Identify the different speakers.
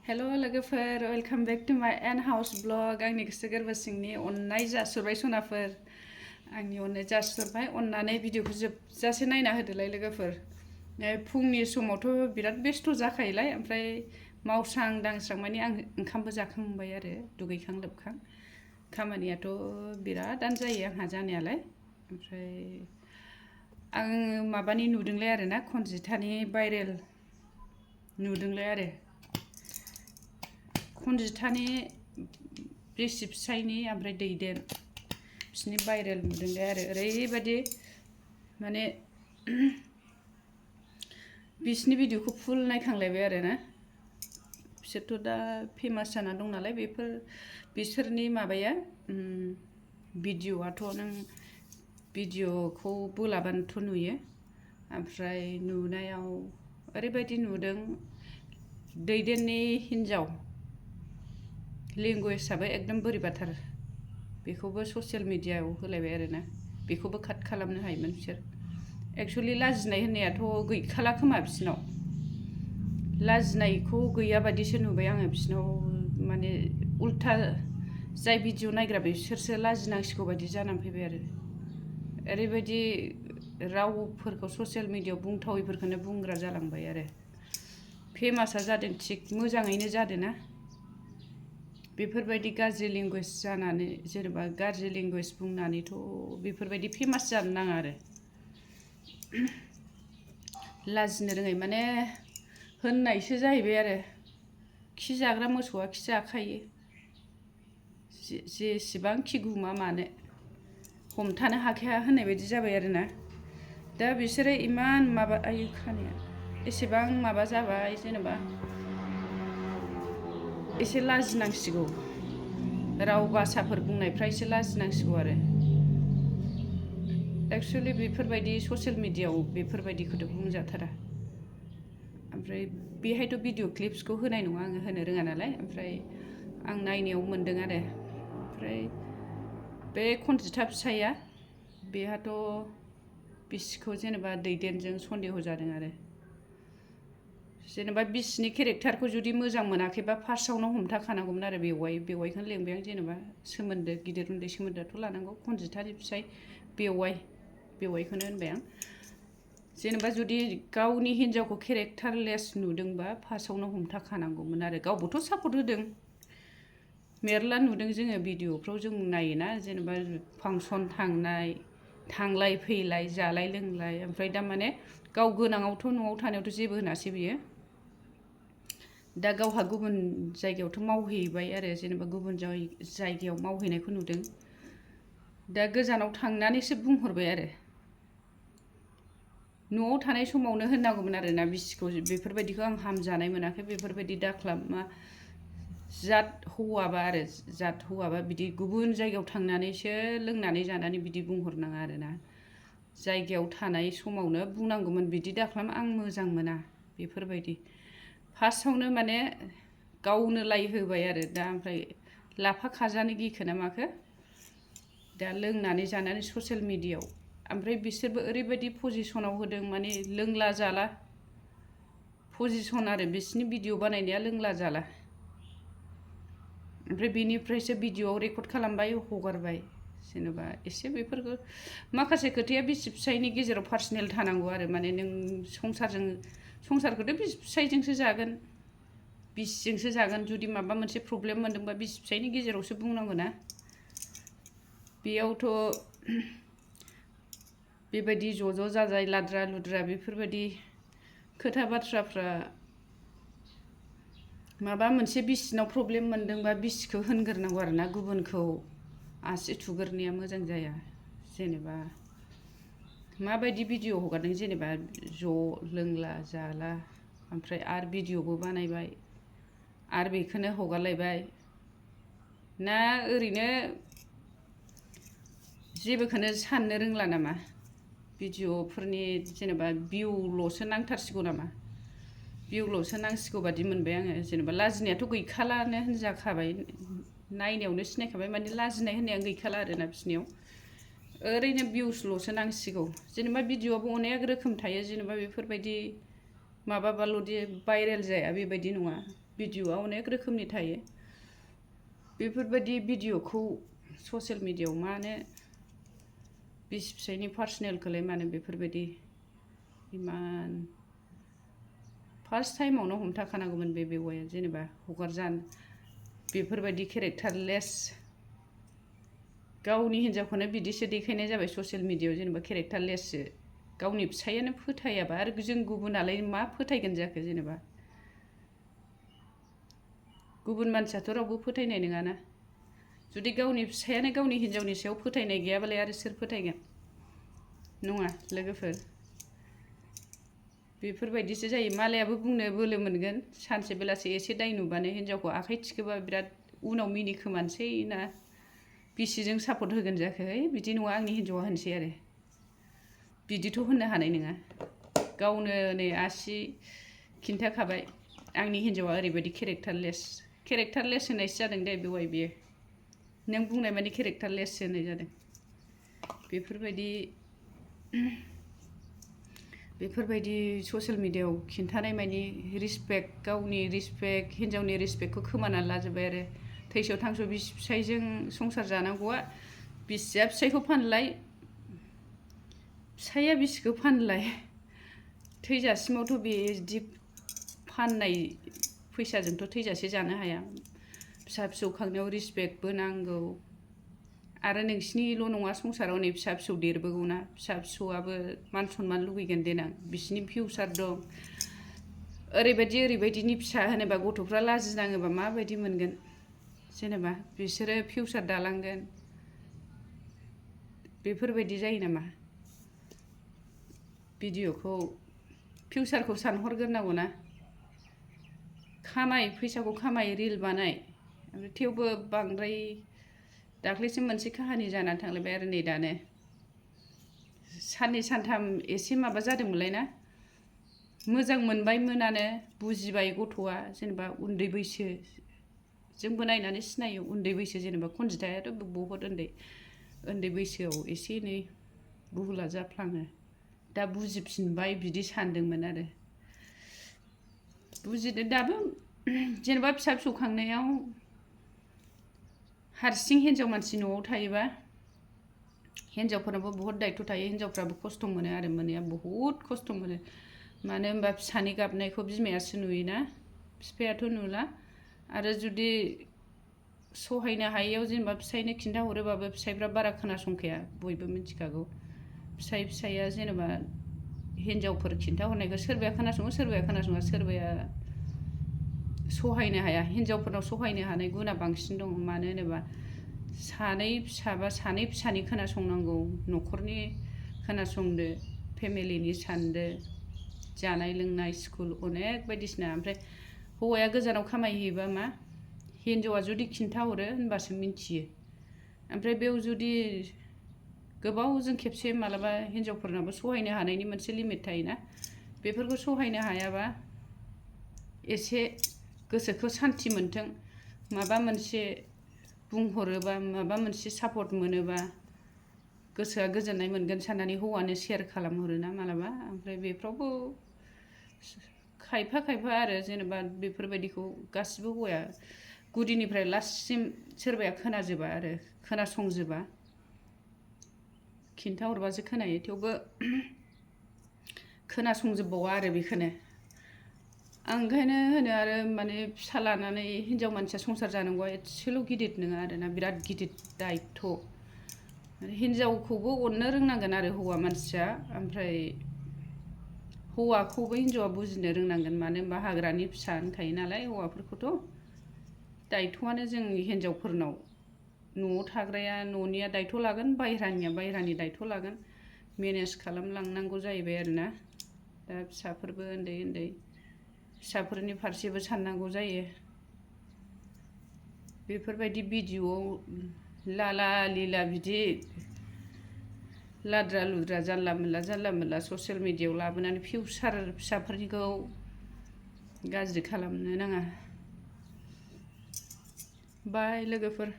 Speaker 1: हेल' लोगोफोर welcome back to माय N house blog आंनि गोसो गोरबो सिंनि अननाय जासिहरबाय सनाफोर आंनि अननाय जासिहरबाय अननानै भिडिअखौ जोबजासे नायना होदोलाय लोगोफोर फुंनि समावथ' बिराद बेस्थ' जाखायोलाय ओमफ्राय मावस्रां दांस्रां माने आं ओंखामबो जाखांबाय आरो दुगैखां लोबखां खामानियाथ' बिरादानो जायो आंहा जानायालाय ओमफ्राय आं माबानि नुदोंलाय आरो ना खनजिथानि भाइरेल नुदोंलाय आरो खनजिथानि बिसि फिसायनि ओमफ्राय दैदेन बिसिनि भाइरेल नुदोंलाय आरो ओरैबायदि माने बिसिनि भिडिअखौ फुल नायखांलायबाय आरो ना बिसोरथ' दा फेमास जाना दं नालाय बिसोरनि माबाया भिडिअआथ' नों भिडिअखौ बोलाबानोथ' नुयो ओमफ्राय नुनायाव ओरैबायदि नुदों दैदेननि हिन्जाव लेंगुवेजआबो एकदम बोरैबाथार बेखौबो ससियेल मिडियायाव होलायबाय आरोना बेखौबो काट खालामनो हायोमोन बिसोर एक्सुवेलि लाजिनाय होननायाथ' गैखाला खोमा बिसिनाव लाजिनायखौ गैया बादिसो नुबाय आङो बिसिनाव माने उल्था जाय भिडिअ नायग्रा बिसोरसो लाजिनांसिगौ बायदि जानानै फैबाय आरो ओरैबायदि रावफोरखौ ससियेल मिडियायाव बुंथावैफोरखौनो बुंग्रा जालांबाय आरो फेमासआ जादों थिग मोजाङैनो जादों ना बेफोरबायदि गाज्रि लेंगुवेज जानानै जेनेबा गाज्रि लेंगुवेज बुंनानैथ' बेफोरबायदि फेमास जानो नाङा आरो लाजिनो रोङै माने होननायसो जाहैबाय आरो खि जाग्रा मोसौआ खि जाखायो जेसेबां खि गुमा मानो हमथानो हाखाया होननाय बायदि जाबाय आरोना दा बिसोरो इमान माबा आयु खानाया एसेबां माबा जाबाय जेनेबा एसे लाजिनांसिगौ राव भाषाफोर बुंनायफ्रा एसे लाजिनांसिगौ आरो एक्सुवेलि बेफोरबायदि ससियेल मिडियायाव बेफोरबायदिखौथ' बुंजाथारा ओमफ्राय बेहायथ' भिडिअ क्लिप्सखौ होनाय नङा आङो होनो रोङा नालाय ओमफ्राय आं नायनायाव मोन्दों आरो ओमफ्राय बे खनजिथा फिसाया बेहाथ' बिसिखौ जेनेबा दैदेनजों सन्देह जादों आरो जेनेबा बिसिनि केरेक्टारखौ जुदि मोजां मोनाखैबा फार्स्टआवनो हमथाखानांगौमोन आरो बेवाइखौनो लेंबाय आं जेनेबा सोमोन्दो गिदिर उन्दै सोमोन्दोआथ' लानांगौ खनजिथानि फिसाय बेवाइखौनो होनबाय आं जेनेबा जुदि गावनि हिन्जावखौ केरेक्टारलेस नुदोंबा फार्स्टआवनो हमथाखानांगौमोन आरो गावबोथ' सापर्ट होदों मेरला नुदों जोङो भिडिअफ्राव जों नायोना जेनेबा फांसन थांलाय फैलाय जालाय लोंलाय ओमफ्राय दा माने गाव गोनाङावथ' न'आव थानायावथ' जेबो होनासै बियो दा गावहा गुबुन जायगायावथ' मावहैबाय आरो जेनेबा गुबुन जायगायाव मावहैनायखौ नुदों दा गोजानाव थांनानैसो बुंहरबाय आरो न'आव थानाय समावनो होननांगौमोन आरोना बिसिखौ बेफोरबायदिखौ आं हामजानाय मोनाखै बेफोरबायदि दाख्लामा जात हौवाबा बिदि गुबुन जायगायाव थांनानैसो लोंनानै जानानै बिदि बुंहरनाङा आरोना जायगायाव थानाय समावनो बुंनांगौमोन बिदि दाख्लाम आं मोजां मोना बेफोरबायदि फार्स्टआवनो माने गावनो लाइ होबाय आरो दा ओमफ्राय लाफा खाजानो गिखोना माखो दा लोंनानै जानानै ससियेल मिडियायाव ओमफ्राय बिसोरबो ओरैबायदि पजिसनाव होदों माने लोंला जाला पजिसन आरो बिसिनि भिडिअ बानायनाया लोंला जाला ओमफ्राय बेनिफ्रायसो भिडिअआव रेकर्ड खालामबाय हगारबाय जेनेबा एसे बेफोरखौ माखासे खोथाया बिसि फिसायनि गेजेराव पार्सनेल थानांगौ आरो माने नों संसारखौथ' बिसि फिसायजोंसो जागोन बिसिजोंसो जागोन जुदि माबा मोनसे प्रब्लेम मोनदोंबा बिसि फिसायनि गेजेरावसो बुंनांगौ ना बेयावथ' बेबायदि ज' जाजाय लाद्रा लुद्रा बेफोरबायदि खोथा बाथ्राफ्रा माबा मोनसे बिसिनाव प्रब्लेम मोनदोंबा बिसिखौ होनग्रोनांगौ आरो ना गुबुनखौ आसि थुग्रोनाया मोजां जाया जेनेबा माबायदि भिडिअ हगारदों जेनेबा ज' लोंला जाला ओमफ्राय आरो भिडिअबो बानायबाय आरो बेखौनो हगारलायबाय ना ओरैनो जेबोखौनो साननो रोंला नामा भिडिअफोरनि जेनेबा भिउल'सो नांथारसिगौ नामा भिउल'सो नांसिगौ बादि मोनबाय आङो जेनेबा लाजिनायाथ' गैखालानो होनजाखाबाय नायनायावनो सिनायखाबाय माने लाजिनाय होननाया गैखाला आरोना बिसोरनियाव ओरैनो भिउसल'सो नांसिगौ जेनेबा भिडिअआबो अनेक रोखोम थायो जेनेबा बेफोरबायदि माबाबाल'दि भाइरेल जाया बेबायदि नङा भिडिअ'आ अनेक रोखोमनि थायो बेफोरबायदि भिडिअ'खौ ससियेल मिडियायाव मानो बिसि फिसायनि पार्सनेलखौलाय मानो बेफोरबायदि इमान फार्स्ट टाइमावनो हमथाखानांगौमोन बे बेवाइया जेनेबा हगारजानो बेफोरबायदि केरेक्टारलेस गावनि हिन्जावखौनो बिदिसो देखायनाय जाबाय ससियेल मिडियायाव जेनेबा केरेक्टारलेससो गावनि फिसायानो फोथायाबा आरो जों गुबुनालाय मा फोथायगोन जाखो जेनेबा गुबुन मानसियाथ' रावबो फोथायनाय नङाना जुदि गावनि फिसायानो गावनि हिन्जावनि सायाव फोथायनाय गैयाबालाय आरो सोर फोथायगोन नङा लोगोफोर बेफोरबायदिसो जायो मालायाबो बुंनो बोलो मोनगोन सानसे बेलासे एसे दाय नुबानो हिन्जावखौ आखाइ थिखोबा बिराद उनाव मिनिखोमानोसै ना बिसिजों सापर्ट होगोन जाखो बिदि नङा आंनि हिन्जावा होनसै आरो बिदिथ' होननो हानाय नङा गावनो नै आसि खिन्थाखाबाय आंनि हिन्जावा ओरैबायदि केरेक्टारलेस होननायसो जादों दे बेवाइ बियो नों बुंनाय माने केरेक्टारलेस होननाय जादों बेफोरबायदि ससियेल मिडियायाव खिन्थानाय मानि रिसपेक्ट गावनि रिसपेक्ट हिन्जावनि रिसपेक्टखौ खोमानानै लाजोब्बाय आरो थैस' थांस' बिसि फिसायजों संसार जानांगौआ बिसिया फिसायखौ फानलाय फिसाया बिसिखौ फानलाय थैजासिमावथ' बिदि फाननाय फैसाजोंथ' थैजासे जानो हाया फिसा फिसौ खांनायाव रिसपेक्टबो नांगौ आरो नोंसिनिल' नङा संसाराव नै फिसा फिसौ देरबोगौना फिसा फिसौआबो मान सनमान लुगैगोन देनां बिसिनि फिउचार दं ओरैबायदिनि फिसा होनोबा गथ'फ्रा लाजिनाङोबा माबायदि मोनगोन जेनेबा बिसोरो फिउचार दालांगोन बेफोरबायदि जायो नामा भिडिअ'खौ फिउचारखौ सानहरग्रोनांगौ ना फैसाखौ खामाय रिल बानाय ओमफ्राय थेवबो बांद्राय दाख्लैसो मोनसे काहानि जानानै थांलायबाय आरो नै दानो साननै सानथाम एसे माबा जादोंमोनलाय ना मोजां मोनबायमोनानो बुजिबाय गथ'आ जेनेबा उन्दै बैसो जोंबो नायनानै सिनायो उन्दै बैसो जेनेबा खनजिथायाथ' बहुद उन्दै बैसोआव एसे एनै बुहुला जाफ्लाङो दा बुजिफिनबाय बिदि सानदोंमोन आरो बुजिदो दाबो जेनेबा फिसा फिसौ खांनायाव हारसिं हिन्जाव मानसि न'आव थायोबा हिन्जावफोरनाबो बहुद दायथ' थायो हिन्जावफ्राबो खस्थ' मोनो आरो मोननाया बहुद खस्थ' मोनो मानो होनबा फिसानि गाबनायखौ बिमायासो नुयोना बिफायाथ' नुला आरो जुदि सहायनो हायैयाव जेनेबा फिसायनो खिन्थाहरोबाबो फिसायफ्रा बारा खोनासंखाया बयबो मिथिखागौ फिसाया जेनेबा हिन्जावफोर खिन्थाहरनायखौ सोरबाया खोनासङो सोरबाया सहायनो हाया हिन्जावफोरनाव सहायनो हानाय गुना बांसिन दं मानो होनोबा सानै फिसाबा सानै फिसानि खोनासंनांगौ न'खरनि खोनासंदो फेमिलिनि सानदो जानाय लोंनाय स्कुल अनेक बायदिसिना ओमफ्राय हौवाया गोजानाव खामायहैबा मा हिन्जावा जुदि खिन्थाहरो होनबासो मिन्थियो ओमफ्राय बेयाव जुदि गोबावजों खेबसे मालाबा हिन्जावफोरनाबो सहायनो हानायनि मोनसे लिमिट थायोना बेफोरखौ सहायनो हायाबा एसे गोसोखौ सान्थि मोनथों माबा मोनसे बुंहरोबा माबा मोनसे सापर्ट मोनोबा गोसोआ गोजोननाय मोनगोन साननानै हौवानो शेयार खालामहरोना मालाबा ओमफ्राय बेफ्रावबो खायफा आरो जेनेबा बेफोरबायदिखौ गासिबो हौवाया गुदिनिफ्राय लास्टसिम सोरबाया खोनाजोबा आरो खोनासंजोबा खिन्थाहरबासो खोनायो थेवबो खोनासंजोबबावा आरो बेखौनो आं ओंखायनो होनो आरो माने फिसा लानानै हिन्जाव मानसिया संसार जानांगौआ एसेल' गिदिर नङा आरोना बिराद गिदिर दायित्थ' हिन्जावखौबो अननो रोंनांगोन आरो हौवा मानसिया ओमफ्राय हौवाखौबो हिन्जावा बुजिनो रोंनांगोन मानो होनबा हाग्रानि फिसा होनखायो नालाय हौवाफोरखौथ' दायित्थ'आनो जों हिन्जावफोरनाव न'आव थाग्राया न'निया दायित्थ' लागोन बायह्रानिया बायह्रानि दायित्थ' लागोन मेनेज खालामलांनांगौ जाहैबाय आरोना दा फिसाफोरबो उन्दै फिसाफोरनि फारसेबो साननांगौ जायो बेफोरबायदि भिडिअ'आव लाला लिला बिदि लाद्रा लुद्रा जानला मोनला ससियेल मिडियायाव लाबोनानै फिउचार फिसाफोरनिखौ गाज्रि खालामनो नाङा बाय लोगोफोर